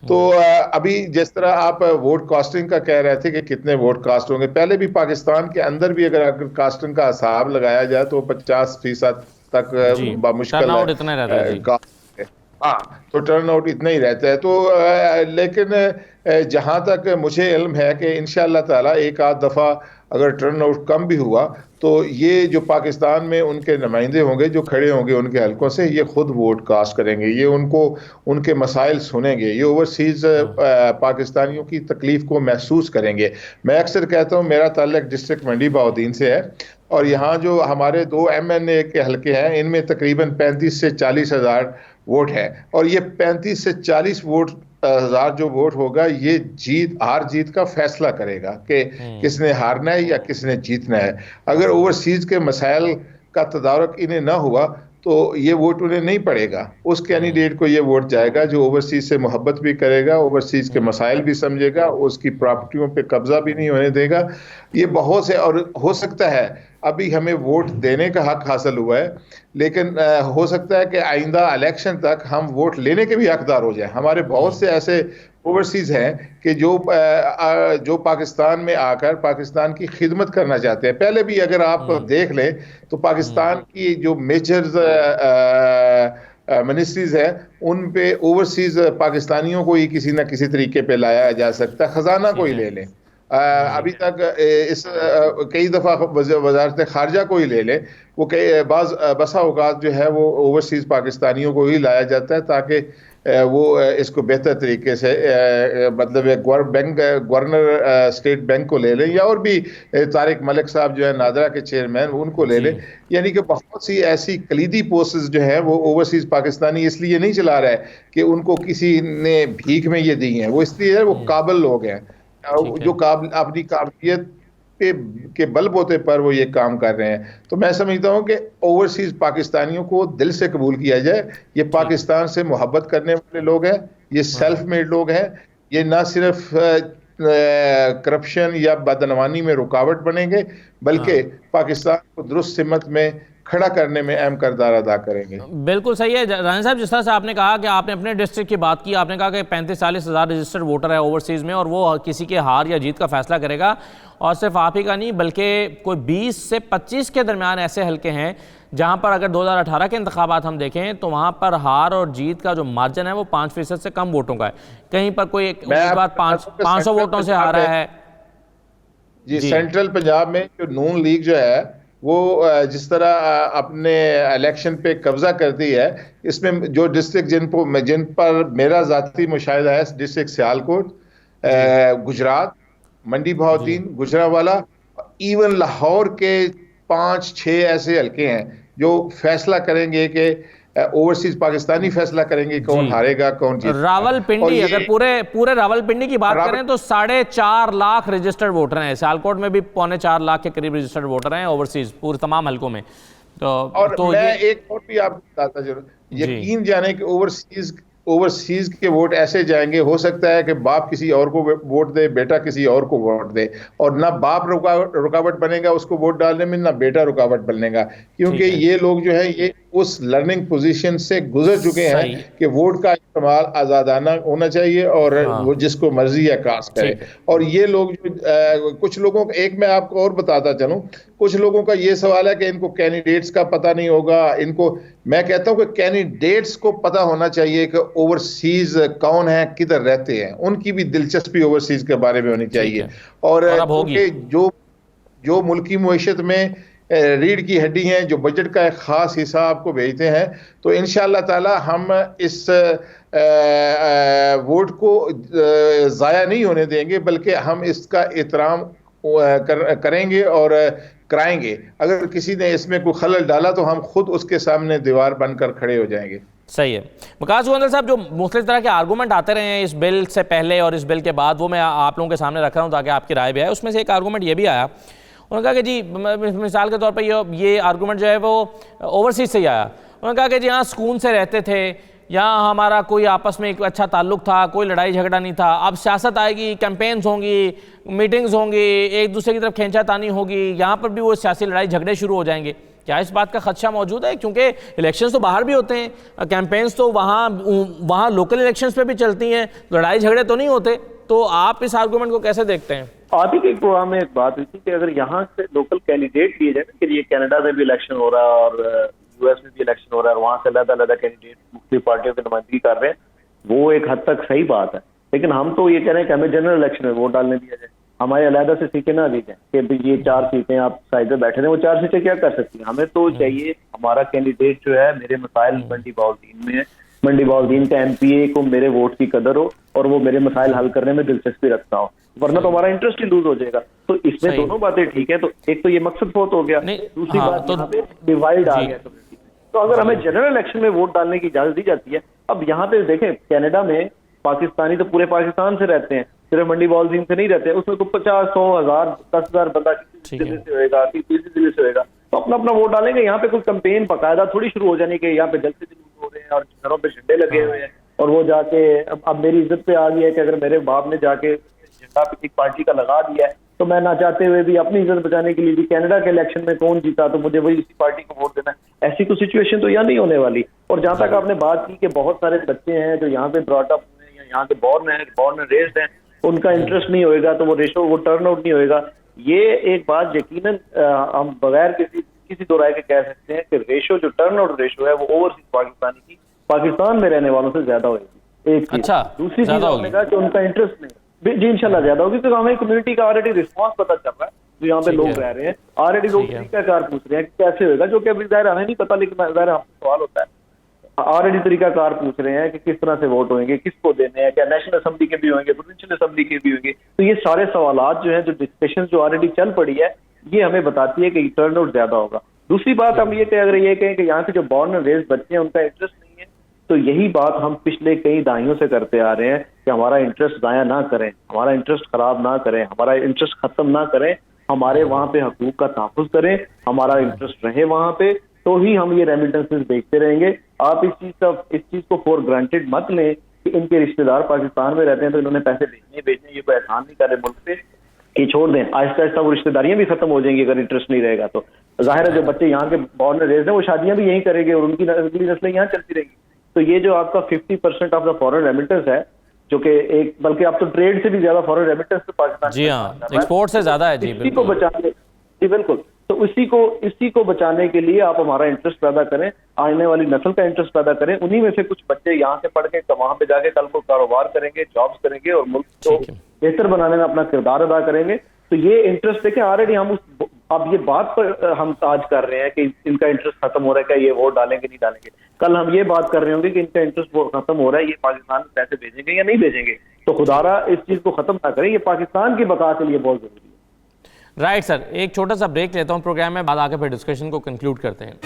तो अभी जिस तरह आप वोट कास्टिंग का कह रहे थे कि कितने वोट कास्ट होंगे, पहले भी पाकिस्तान के अंदर भी अगर कास्टिंग का हिसाब लगाया जाए तो 50% तक बामुश्किल तो टर्न आउट इतना ही रहता है। तो लेकिन जहां तक मुझे इल्म है कि इंशाअल्लाह ताला एक आध दफ़ा अगर टर्न आउट कम भी हुआ तो ये जो पाकिस्तान में उनके नुमाइंदे होंगे जो खड़े होंगे उनके हलकों से, ये खुद वोट कास्ट करेंगे, ये उनको उनके मसाइल सुनेंगे, ये ओवरसीज़ पाकिस्तानियों की तकलीफ़ को महसूस करेंगे। मैं अक्सर कहता हूँ, मेरा ताल्लुक डिस्ट्रिक्ट मंडी बहाउद्दीन से है, और यहाँ जो हमारे 2 MNA के हलके हैं इनमें तकरीबन 35 से 40 हज़ार वोट है, और ये 35 से 40 हज़ार जो वोट होगा ये हार जीत का फैसला करेगा कि किसने हारना है या किसने जीतना है। अगर ओवरसीज के मसाइल का तदारुक इन्हें ना हुआ तो ये वोट उन्हें नहीं पड़ेगा, उस कैंडिडेट को ये वोट जाएगा जो ओवरसीज से मोहब्बत भी करेगा, ओवरसीज के मसाइल भी समझेगा, उसकी प्रॉपर्टियों पे कब्जा भी नहीं होने देगा। ये बहुत से, और हो सकता है अभी हमें वोट देने का हक हासिल हुआ है, लेकिन हो सकता है कि आइंदा इलेक्शन तक हम वोट लेने के भी हकदार हो जाए। हमारे बहुत से ऐसे ओवरसीज हैं कि जो पाकिस्तान में आकर पाकिस्तान की खिदमत करना चाहते हैं। पहले भी अगर आप देख लें तो पाकिस्तान की जो मेजर मिनिस्ट्रीज है उन पे ओवरसीज पाकिस्तानियों को ही किसी न किसी तरीके पे लाया जा सकता है। खजाना को ही ले लें, अभी तक कई दफ़ा वज़ारत ख़ारजा को ही ले लें, वो बसा औक़ात जो है वो ओवरसीज़ पाकिस्तानियों को ही लाया जाता है ताकि वो इसको बेहतर तरीके से मतलब गवर्नर स्टेट बैंक को ले लें, या और भी तारिक मलिक साहब जो है नादरा के चेयरमैन, उनको ले लें। यानी कि बहुत सी ऐसी कलीदी पोस्ट्स जो हैं वो ओवरसीज़ पाकिस्तानी इसलिए नहीं चला रहा है कि उनको किसी ने भीख में ये दी हैं, वो इसलिए है वो काबिल लोग हैं। जो अपनी काबिलियत के बलबूते पर वो ये काम कर रहे हैं। तो मैं समझता हूँ कि ओवरसीज पाकिस्तानियों को दिल से कबूल किया जाए। ये पाकिस्तान से मोहब्बत करने वाले लोग हैं, ये सेल्फ मेड लोग हैं, ये ना सिर्फ करप्शन या बदनवानी में रुकावट बनेंगे, बल्कि पाकिस्तान को दुरुस्त सिमत में खड़ा करने में अहम किरदार अदा करेंगे। बिल्कुल सही है राना साहब, जिस तरह से आपने कहा कि आपने अपने डिस्ट्रिक्ट की बात की, आपने कहा कि 35-40 हज़ार रजिस्टर्ड वोटर है ओवरसीज़ में और वो किसी के हार या जीत का फैसला करेगा। और सिर्फ आप ही का नहीं बल्कि कोई 20 से 25 के दरमियान ऐसे हल्के हैं जहां पर अगर 2018 के इंतखाबात हम देखें तो वहां पर हार और जीत का जो मार्जिन है वो 5% से कम वोटों का है। कहीं पर कोई उम्मीदवार 500 वोटों से हारा है। जी, सेंट्रल पंजाब में जो नून लीग जो है वो जिस तरह अपने इलेक्शन पे कब्जा करती है, इसमें जो डिस्ट्रिक्ट जिन पर मेरा ज़ाती मुशाहिदा है, डिस्ट्रिक्ट सियालकोट, गुजरात, मंडी बहाउद्दीन, गुजरावाला, इवन लाहौर के 5-6 ऐसे हल्के हैं जो फैसला करेंगे कि ओवरसीज पाकिस्तानी फैसला करेंगे कौन हारेगा कौन जीतेगा। रावलपिंडी, अगर पूरे रावलपिंडी की बात करें तो 4.5 लाख रजिस्टर्ड वोटर हैं। सियालकोट में भी 4.25 लाख के करीब रजिस्टर्ड वोटर हैं ओवरसीज पूरे तमाम हलकों में। तो मैं एक और भी आपको बताता जरूर, यकीन जाने कि ओवरसीज के वोट ऐसे जाएंगे, हो सकता है कि बाप किसी और को वोट दे, बेटा किसी और को वोट दे, और ना बाप रुकावट बनेगा उसको वोट डालने में, ना बेटा रुकावट बनेगा, क्योंकि ये लोग जो है ये उस लर्निंग पोजीशन से गुजर चुके हैं कि वोट का इस्तेमाल आजादाना होना चाहिए और वो जिसको मर्जी है कास्ट करे। और ये लोग जो कुछ लोगों को, एक मैं आपको और बताता चलूं, कुछ लोगों का ये सवाल है कि इनको कैंडिडेट्स का पता नहीं होगा। इनको मैं कहता हूं कि कैंडिडेट्स को पता होना चाहिए कि ओवरसीज कौन है, किधर रहते हैं, उनकी भी दिलचस्पी ओवरसीज के बारे में होनी चाहिए। और जो मुल्की मईशत में रीढ़ की हड्डी हैं, जो बजट का एक खास हिस्सा आपको भेजते हैं, तो इंशाअल्लाह ताला हम इस वोट को ज़ाया नहीं होने देंगे, बल्कि हम इसका एहतराम करेंगे और कराएंगे। अगर किसी ने इसमें कोई खलल डाला तो हम खुद उसके सामने दीवार बनकर खड़े हो जाएंगे। सही है। वकास गोंदल साहब, जो मुख्तलिफ तरह के आर्गूमेंट आते रहे हैं इस बिल से पहले और इस बिल के बाद, वो मैं आप लोगों के सामने रख रहा हूँ ताकि आपकी राय भी आए। उसमें से एक आर्गूमेंट ये भी आया, उन्होंने कहा कि जी मिसाल के तौर पर ये आर्गूमेंट जो है वो ओवरसीज से ही आया। उन्होंने कहा कि जी हाँ, सुकून से रहते थे, यहाँ हमारा कोई आपस में एक अच्छा ताल्लुक था, कोई लड़ाई झगड़ा नहीं था। अब सियासत आएगी, कैंपेन्स होंगी, मीटिंग्स होंगी, एक दूसरे की तरफ खींचातानी होगी, यहाँ पर भी वो सियासी लड़ाई झगड़े शुरू हो जाएंगे। क्या इस बात का खदशा मौजूद है? क्योंकि इलेक्शंस तो बाहर भी होते हैं, कैंपेन्स तो वहाँ लोकल इलेक्शंस पे भी चलती हैं, लड़ाई झगड़े तो नहीं होते। तो आप इस आर्गूमेंट को कैसे देखते हैं? आदि के प्रोग्राम में एक बात हुई थी कि अगर यहाँ से लोकल कैंडिडेट लिए जाए, कि ये कनाडा में भी इलेक्शन हो रहा है और यूएस में भी इलेक्शन हो रहा है और वहाँ से अलग-अलग कैंडिडेट मुख्तलिफ पार्टियों की नुमाइंदगी कर रहे हैं, वो एक हद तक सही बात है। लेकिन हम तो ये कह रहे हैं कि हमें जनरल इलेक्शन में वोट डालने दिया जाए, हमारे अलहदा से सीटें ना दी जाए कि ये 4 सीटें आप साइड पे बैठे हैं, वो 4 सीटें क्या कर सकती हैं। हमें तो चाहिए हमारा कैंडिडेट जो है, मेरे मसाइल मंडी बहाउद्दीन में है, मंडी बहाउद्दीन का एमपीए को मेरे वोट की कदर हो और वो मेरे मसाइल हल करने में दिलचस्पी रखता हो, वरना तो हमारा इंटरेस्ट ही लूज हो जाएगा। तो इसमें दोनों बातें ठीक है। तो एक तो ये मकसद बहुत हो गया, दूसरी बात यहाँ पे डिवाइड आ गया। तो अगर हमें जनरल इलेक्शन में वोट डालने की इजाजत दी जाती है, अब यहाँ पे देखें कनाडा में पाकिस्तानी तो पूरे पाकिस्तान से रहते हैं, सिर्फ मंडी बहाउद्दीन से नहीं रहते हैं, उसमें तो 50, 100, 1000, 10,000 बंदा किसी जिले से होएगा, किसी जिले से होएगा, तो अपना अपना वोट डालेंगे। यहाँ पे कोई कैंपेन बाकायदा थोड़ी शुरू हो जाने के यहाँ पे जलसे जुलूस हो रहे हैं और घरों पे झंडे लगे हुए हैं और वो जाके अब मेरी इज्जत पे आ गई है कि अगर मेरे बाप ने जाके झंडा किसी पार्टी का लगा दिया है तो मैं ना चाहते हुए भी अपनी इज्जत बचाने के लिए भी कनाडा के इलेक्शन में कौन जीता तो मुझे वही इसी पार्टी को वोट देना है। ऐसी कोई सिचुएशन तो यहाँ नहीं होने वाली। और जहां तक आपने बात की कि बहुत सारे बच्चे हैं जो यहाँ पे ब्रॉट अप हुए हैं या यहाँ के बॉर्न एंड रेस्ड हैं, उनका इंटरेस्ट नहीं होएगा तो वो टर्न आउट नहीं होएगा। ये एक बात यकीनन हम बगैर किसी दो राय के कह सकते हैं कि रेशो जो टर्न आउट रेशो है वो ओवरसीज पाकिस्तानी की पाकिस्तान में रहने वालों से ज्यादा होगी। एक अच्छा, दूसरी चीज आपने कहा कि उनका इंटरेस्ट नहीं, जी इंशाल्लाह ज्यादा होगी, क्योंकि हमें कम्युनिटी का ऑलरेडी रिस्पांस पता चल रहा है जो यहाँ पे लोग रह रहे हैं। ऑलरेडी लोग तरीकाकार पूछ रहे हैं कि कैसे होगा, जो कि अभी जाहिर हमें नहीं पता, लेकिन जाहिर हमसे सवाल होता है। ऑलरेडी तरीकाकार पूछ रहे हैं कि किस तरह से वोट होंगे, किसको देने हैं, क्या नेशनल असेंबली के भी होंगे, प्रोविंशियल असेंबली के भी होंगे। तो ये सारे सवालात जो है, जो डिस्कशन जो ऑलरेडी चल पड़ी है, ये हमें बताती है कि टर्न आउट ज्यादा होगा। दूसरी बात हम ये अगर ये कहें कि यहाँ के जो बॉर्न एंड रेज्ड बच्चे हैं उनका इंटरेस्ट नहीं है, तो यही बात हम पिछले कई दहाइयों से करते आ रहे हैं कि हमारा इंटरेस्ट जाया ना करें, हमारा इंटरेस्ट खराब ना करें, हमारा इंटरेस्ट खत्म ना करें, हमारे वहां पे हकूक का तहफ़्फ़ुज़ करें, हमारा इंटरेस्ट रहे वहां पे, तो ही हम ये रेमिटेंसेस देखते रहेंगे। आप इस चीज को फॉर ग्रांटेड मत लें कि इनके रिश्तेदार पाकिस्तान में रहते हैं तो इन्होंने पैसे भेजने, ये कोई एहसान नहीं कर रहे मुल्क पे, कि छोड़ दें। आहिस्ता आहिस्ता वो रिश्तेदारियां भी खत्म हो जाएंगी अगर इंटरेस्ट नहीं रहेगा तो। जाहिर है जो बच्चे यहाँ के बॉर्न रेज हैं वो शादियां भी यहीं करेंगे और उनकी अगली नस्लें यहाँ चलती रहेंगी। तो ये जो आपका 50% ऑफ द फॉरेन रेमिटेंस है, जो कि एक बल्कि आप तो ट्रेड से भी ज्यादा फॉरेन रेमिटेंस तो पाकिस्तान, जी हाँ, एक्सपोर्ट से ज्यादा है जी, इसी को बचाने, जी बिल्कुल, तो इसी को बचाने के लिए आप हमारा इंटरेस्ट पैदा करें, आने वाली नस्ल का इंटरेस्ट पैदा करें। उन्हीं में से कुछ बच्चे यहाँ से पढ़ के वहां पे जाके कल को कारोबार करेंगे, जॉब्स करेंगे और मुल्क को बेहतर बनाने में अपना किरदार अदा करेंगे। तो ये इंटरेस्ट देखें, ऑलरेडी हम अब ये बात पर हम आज कर रहे हैं कि इनका इंटरेस्ट खत्म हो रहा है, क्या ये वोट डालेंगे नहीं डालेंगे, कल हम ये बात कर रहे होंगे कि इनका इंटरेस्ट खत्म हो रहा है, ये पाकिस्तान में पैसे भेजेंगे या नहीं भेजेंगे। तो खुदारा इस चीज को खत्म ना करें, ये पाकिस्तान की बका के लिए बहुत जरूरी है। राइट सर, एक छोटा सा ब्रेक लेता हूँ प्रोग्राम में, बाद आके फिर डिस्कशन को कंक्लूड करते हैं।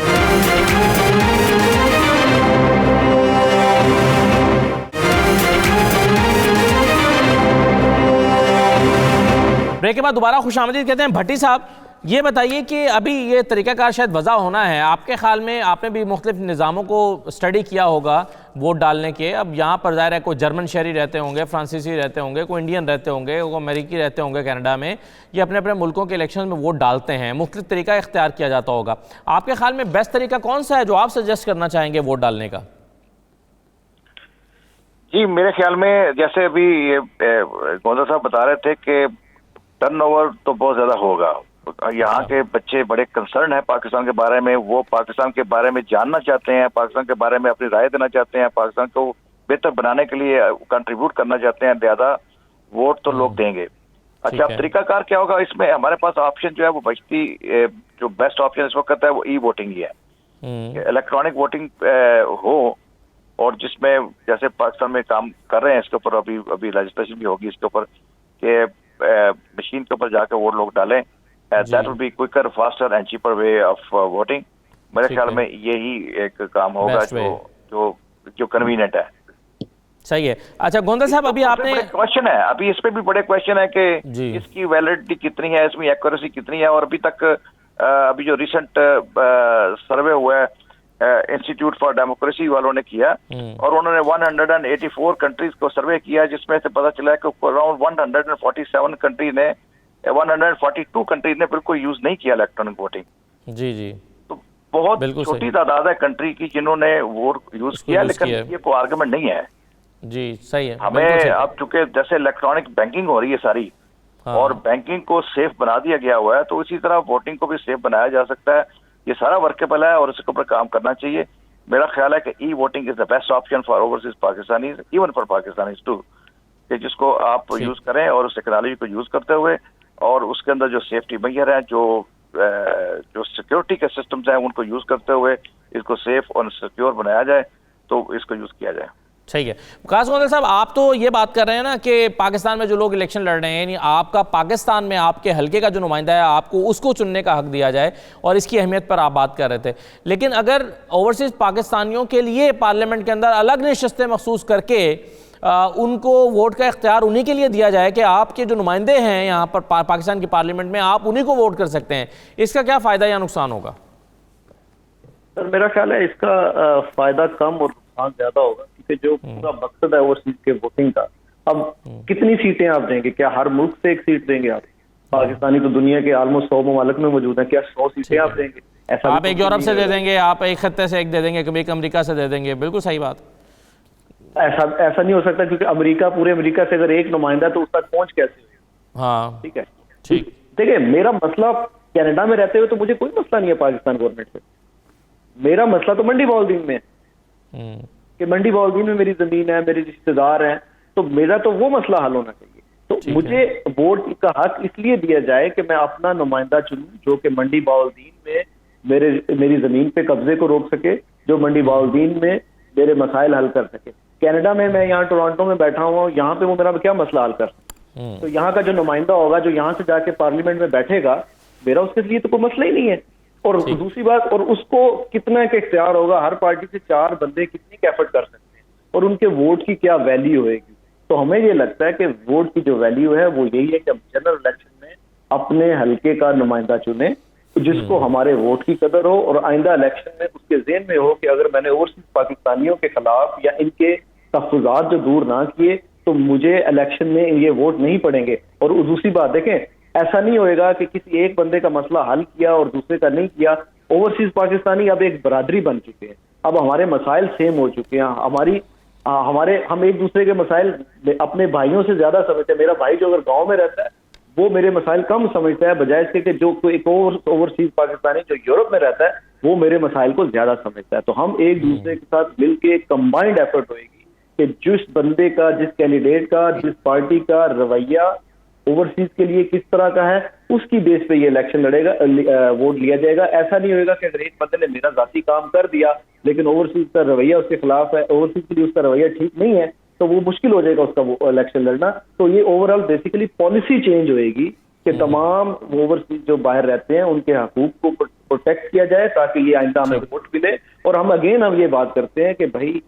ब्रेक के बाद दोबारा खुशामदीद कहते हैं। भट्टी साहब, ये बताइए कि अभी ये तरीक़ाकार शायद वज़ा होना है, आपके ख्याल में आपने भी मुख्तलिफ निज़ामों को स्टडी किया होगा वोट डालने के। अब यहाँ पर ज़ाहिर है कोई जर्मन शहरी रहते होंगे, फ्रांसीसी रहते होंगे, कोई इंडियन रहते होंगे, कोई अमेरिकी रहते होंगे कनाडा में, ये अपने अपने मुल्कों के इलेक्शन में वोट डालते हैं, मुख्तलिफ तरीका इख्तियार किया जाता होगा। आपके ख्याल में बेस्ट तरीका कौन सा है जो आप सजेस्ट करना चाहेंगे वोट डालने का? जी मेरे ख्याल में जैसे अभी गोंदा साहब बता रहे थे कि टर्नओवर तो बहुत ज्यादा होगा, यहाँ के बच्चे बड़े कंसर्न है पाकिस्तान के बारे में, वो पाकिस्तान के बारे में जानना चाहते हैं, पाकिस्तान के बारे में अपनी राय देना चाहते हैं, पाकिस्तान को बेहतर बनाने के लिए कंट्रीब्यूट करना चाहते हैं, लिहाजा वोट तो लोग देंगे। अच्छा, अब तरीकाकार क्या होगा इसमें? हमारे पास ऑप्शन जो है वो बचती, जो बेस्ट ऑप्शन इस वक्त है वो ई वोटिंग ही है। इलेक्ट्रॉनिक वोटिंग हो, और जिसमें जैसे पाकिस्तान में काम कर रहे हैं इसके ऊपर, अभी लेजिस्लेशन भी होगी इसके ऊपर कि मशीन के ऊपर जाकर वोट लोग डालें। That will be quicker, faster and cheaper way of voting. मेरे ख्याल में यही एक काम होगा जो कन्वीनियंट है। सही है। अच्छा गोंदा साहब, अभी आपने क्वेश्चन है, अभी इस पे भी बड़े क्वेश्चन है कि इसकी वैलिडिटी कितनी है, इसमें एक्यूरेसी कितनी है, और अभी तक अभी जो रिसेंट सर्वे हुआ है इंस्टीट्यूट फॉर डेमोक्रेसी वालों ने किया, और उन्होंने 184 कंट्रीज को सर्वे किया, जिसमें से पता चला है कि अराउंड 147 कंट्रीज ने 142 कंट्रीज ने बिल्कुल यूज नहीं किया इलेक्ट्रॉनिक वोटिंग। जी जी, तो बहुत छोटी तादाद है कंट्री की जिन्होंने वोट यूज किया, लेकिन ये कोई आर्गुमेंट नहीं है। जी सही है। हमें अब चूंकि जैसे इलेक्ट्रॉनिक बैंकिंग हो रही है सारी, और बैंकिंग को सेफ बना दिया गया हुआ है, तो इसी तरह वोटिंग को भी सेफ बनाया जा सकता है। ये सारा वर्केबल है और इसके ऊपर काम करना चाहिए। मेरा ख्याल है कि E voting is the best option for overseas Pakistanis, even for Pakistanis too, कि जिसको आप यूज करें और उस टेक्नोलॉजी को यूज करते हुए, और उसके अंदर जो सेफ्टी मैयर है, जो सिक्योरिटी के सिस्टम्स हैं, उनको यूज करते हुए इसको सेफ और सिक्योर बनाया जाए, तो इसको यूज किया जाए। ठीक है। वकास गोंदा साहब, आप तो ये बात कर रहे हैं ना कि पाकिस्तान में जो लोग इलेक्शन लड़ रहे हैं, यानी आपका पाकिस्तान में आपके हल्के का जो नुमाइंदा है, आपको उसको चुनने का हक दिया जाए, और इसकी अहमियत पर आप बात कर रहे थे। लेकिन अगर ओवरसीज पाकिस्तानियों के लिए पार्लियामेंट के अंदर अलग नशिस्तें मखसूस करके उनको वोट का इख्तियार उन्हीं के लिए दिया जाए कि आपके जो नुमाइंदे हैं यहाँ पर पाकिस्तान की पार्लियामेंट में, आप उन्हीं को वोट कर सकते हैं, इसका क्या फ़ायदा या नुकसान होगा? सर मेरा ख्याल है इसका फ़ायदा कम और नुकसान ज़्यादा होगा, क्योंकि जो पूरा मकसद है ओवरसीज के वोटिंग का, अब कितनी सीटें आप देंगे? क्या हर मुल्क से एक सीट देंगे आप? पाकिस्तानी तो दुनिया के ऑलमोस्ट 100 ममालिक में मौजूद है, क्या 100 सीटें आप देंगे? ऐसा आप एक यूरोप से दे देंगे, आप एक खत्ते से एक दे देंगे, कभी एक अमेरिका से दे देंगे, बिल्कुल सही बात। ऐसा नहीं हो सकता, क्योंकि पूरे अमेरिका से अगर एक नुमाइंदा, तो उस तक पहुंच कैसे हुई? हाँ ठीक है, ठीक। देखिए मेरा मसला कनाडा में रहते हुए तो मुझे कोई मसला नहीं है पाकिस्तान गवर्नमेंट से। मेरा मसला तो मंडी बॉलदीन में है कि मंडी बॉलदीन में मेरी जमीन है, मेरे रिश्तेदार हैं, तो मेरा तो वो मसला हल होना चाहिए। तो मुझे वोट का हक इसलिए दिया जाए कि मैं अपना नुमाइंदा चुनूं जो कि मंडी बॉलदीन में मेरी जमीन पे कब्जे को रोक सके, जो मंडी बॉलदीन में मेरे मसाइल हल कर सके। कनाडा में मैं यहाँ टोरंटो में बैठा हुआ हूँ, यहाँ पे वो मेरा क्या मसला हल कर, तो यहाँ का जो नुमाइंदा होगा जो यहाँ से जाके पार्लियामेंट में बैठेगा, मेरा उसके लिए तो कोई मसला ही नहीं है। और दूसरी बात, और उसको कितना का इख्तियार होगा, हर पार्टी से 4 बंदे कितनी का एफर्ट कर सकते हैं और उनके वोट की क्या वैल्यू होगी। तो हमें ये लगता है कि वोट की जो वैल्यू है वो यही है कि हम जनरल इलेक्शन में अपने हल्के का नुमाइंदा चुने जिसको हमारे वोट की कदर हो, और आइंदा इलेक्शन में उसके ज़हन में हो कि अगर मैंने ओवरसीज पाकिस्तानियों के खिलाफ या इनके तहफ़्फ़ुज़ात जो दूर ना किए तो मुझे इलेक्शन में ये वोट नहीं पड़ेंगे। और दूसरी बात देखें, ऐसा नहीं होएगा कि किसी एक बंदे का मसला हल किया और दूसरे का नहीं किया। ओवरसीज पाकिस्तानी अब एक बरादरी बन चुके हैं, अब हमारे मसाइल सेम हो चुके हैं। हम एक दूसरे के मसाइल अपने भाइयों से ज्यादा समझते हैं। मेरा भाई जो अगर गांव में रहता है वो मेरे मसाइल कम समझता है, बजाय इसके कि जो एक ओवरसीज पाकिस्तानी जो यूरोप में रहता है वो मेरे मसाइल को ज्यादा समझता है। तो हम एक दूसरे के साथ मिलकर कंबाइंड एफर्ट होएगी कि जिस बंदे का, जिस कैंडिडेट का, जिस पार्टी का रवैया ओवरसीज के लिए किस तरह का है, उसकी बेस पे ये इलेक्शन लड़ेगा, वोट लिया जाएगा। ऐसा नहीं होगा कि अगर एक बंदे ने मेरा जाती काम कर दिया लेकिन ओवरसीज का रवैया उसके खिलाफ है, ओवरसीज के लिए उसका रवैया ठीक नहीं है, तो वो मुश्किल हो जाएगा उसका वो इलेक्शन लड़ना। तो ये ओवरऑल बेसिकली पॉलिसी चेंज होएगी कि तमाम ओवरसीज जो बाहर रहते हैं उनके हकूक को प्रोटेक्ट किया जाए ताकि ये आइंदा हमें वोट मिले। और हम ये बात करते हैं कि भाई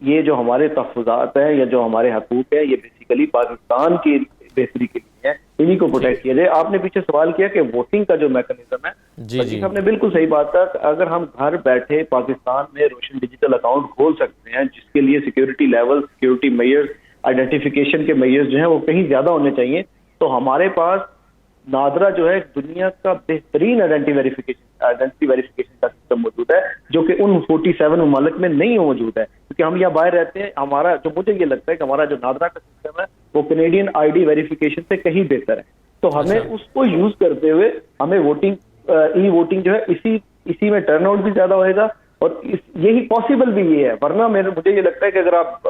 ये जो हमारे तहफ़्फ़ुज़ात हैं या जो हमारे हकूक है ये बेसिकली पाकिस्तान की बेहतरी के लिए है, इन्हीं को प्रोटेक्ट किया जाए। आपने पीछे सवाल किया कि वोटिंग का जो मैकेनिज्म है, जी आपने बिल्कुल सही बात कहा। अगर हम घर बैठे पाकिस्तान में रोशन डिजिटल अकाउंट खोल सकते हैं जिसके लिए security level, security measures, identification के मेजर्स जो है वो कहीं ज्यादा होने चाहिए, तो हमारे पास नादरा जो है दुनिया का बेहतरीन आइडेंटिटी वेरिफिकेशन का सिस्टम मौजूद है जो कि उन 47 ममालिक में नहीं मौजूद है, क्योंकि हम यहाँ बाहर रहते हैं। हमारा जो, मुझे ये लगता है कि हमारा जो नादरा का सिस्टम है वो कैनेडियन आईडी वेरिफिकेशन से कहीं बेहतर है। तो हमें उसको यूज करते हुए हमें वोटिंग, ई वोटिंग जो है इसी में टर्नआउट भी ज्यादा होएगा और यही पॉसिबल भी ये है। वरना मुझे ये लगता है कि अगर आप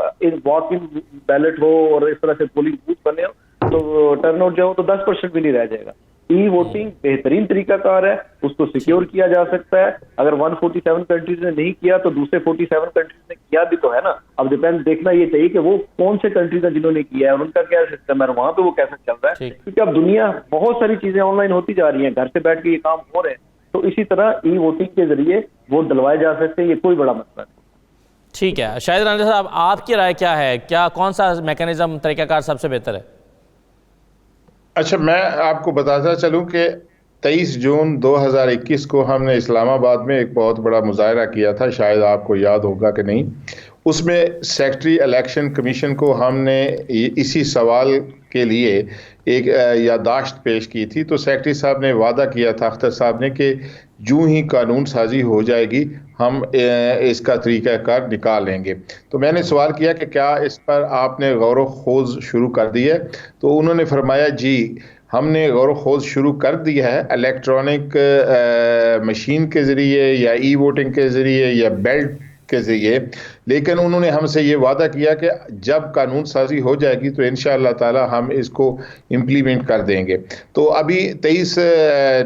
वॉक इन बैलेट हो और इस तरह से पोलिंग बूथ बने हो तो टर्नआउट जो हो तो 10% भी नहीं रह जाएगा। ई वोटिंग बेहतरीन तरीकाकार है, उसको सिक्योर किया जा सकता है। अगर 147 कंट्रीज ने नहीं किया तो दूसरे 47 कंट्रीज ने किया भी तो है ना। अब डिपेंड देखना ये चाहिए कि वो कौन से कंट्रीज है जिन्होंने किया है और उनका क्या सिस्टम है, वहां पे वो कैसे चल रहा है, क्योंकि अब दुनिया बहुत सारी चीजें ऑनलाइन होती जा रही हैं, घर से बैठ के ये काम हो रहे हैं। तो इसी तरह ई वोटिंग के जरिए वोट डलवाए जा सकते हैं, ये कोई बड़ा मसला नहीं। ठीक है, शाहिद राना साहब आपकी राय क्या है, क्या कौन सा मैकेनिज्म तरीकाकार सबसे बेहतर है? अच्छा, मैं आपको बताता चलूं कि 23 जून 2021 को हमने इस्लामाबाद में एक बहुत बड़ा मुजाहरा किया था, शायद आपको याद होगा कि नहीं। उसमें सेक्रेटरी इलेक्शन कमीशन को हमने इसी सवाल के लिए एक याददाश्त पेश की थी। तो सेक्रेटरी साहब ने वादा किया था, अख्तर साहब ने, कि जूं ही कानून साजी हो जाएगी हम इसका तरीक़ाकार निकाल लेंगे। तो मैंने सवाल किया कि क्या इस पर आपने गौर व खोज शुरू कर दी है? तो उन्होंने फरमाया जी हमने गौर व खोज शुरू कर दिया है, इलेक्ट्रॉनिक मशीन के ज़रिए या ई वोटिंग के ज़रिए या बेल्ट के ज़रिए। लेकिन उन्होंने हमसे ये वादा किया कि जब कानून साजी हो जाएगी तो इंशाअल्लाह ताला हम इसको इम्प्लीमेंट कर देंगे। तो अभी 23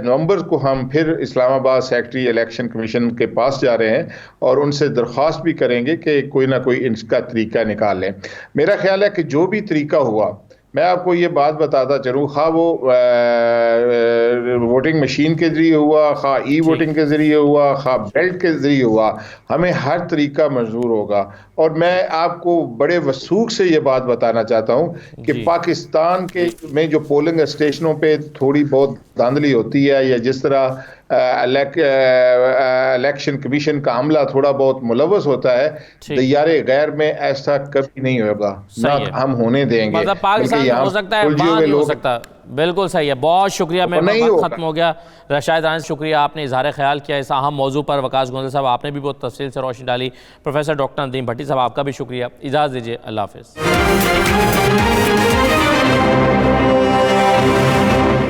नवंबर को हम फिर इस्लामाबाद सेक्रेटरी इलेक्शन कमीशन के पास जा रहे हैं और उनसे दरख्वास्त भी करेंगे कि कोई ना कोई इसका तरीका निकाल लें। मेरा ख्याल है कि जो भी तरीका हुआ, मैं आपको ये बात बताता चलूँ, खा वो वोटिंग मशीन के ज़रिए हुआ, खा ई वोटिंग के ज़रिए हुआ, खा बेल्ट के ज़रिए हुआ, हमें हर तरीका मंजूर होगा। और मैं आपको बड़े वसूख से ये बात बताना चाहता हूँ कि पाकिस्तान के में जो पोलिंग स्टेशनों पे थोड़ी बहुत धांधली होती है या जिस तरह इलेक्शन कमीशन का अमला थोड़ा बहुत मुलव्वस होता है, तैयारे गैर में ऐसा कभी नहीं होगा, ना हम होने देंगे। मतलब पाकिस्तान हो सकता है, नहीं हो सकता। बिल्कुल सही है, बहुत शुक्रिया। मैं खत्म हो गया। शाहिद राना, शुक्रिया, आपने इजहार ख्याल किया इस अहम मौजू पर। वकास गोंदल साहब, आपने भी बहुत तफसील से रोशनी डाली। प्रोफेसर डॉक्टर नदीम भट्टी साहब, आपका भी शुक्रिया। इजाज़त दीजिए, अल्लाह हाफ़िज़।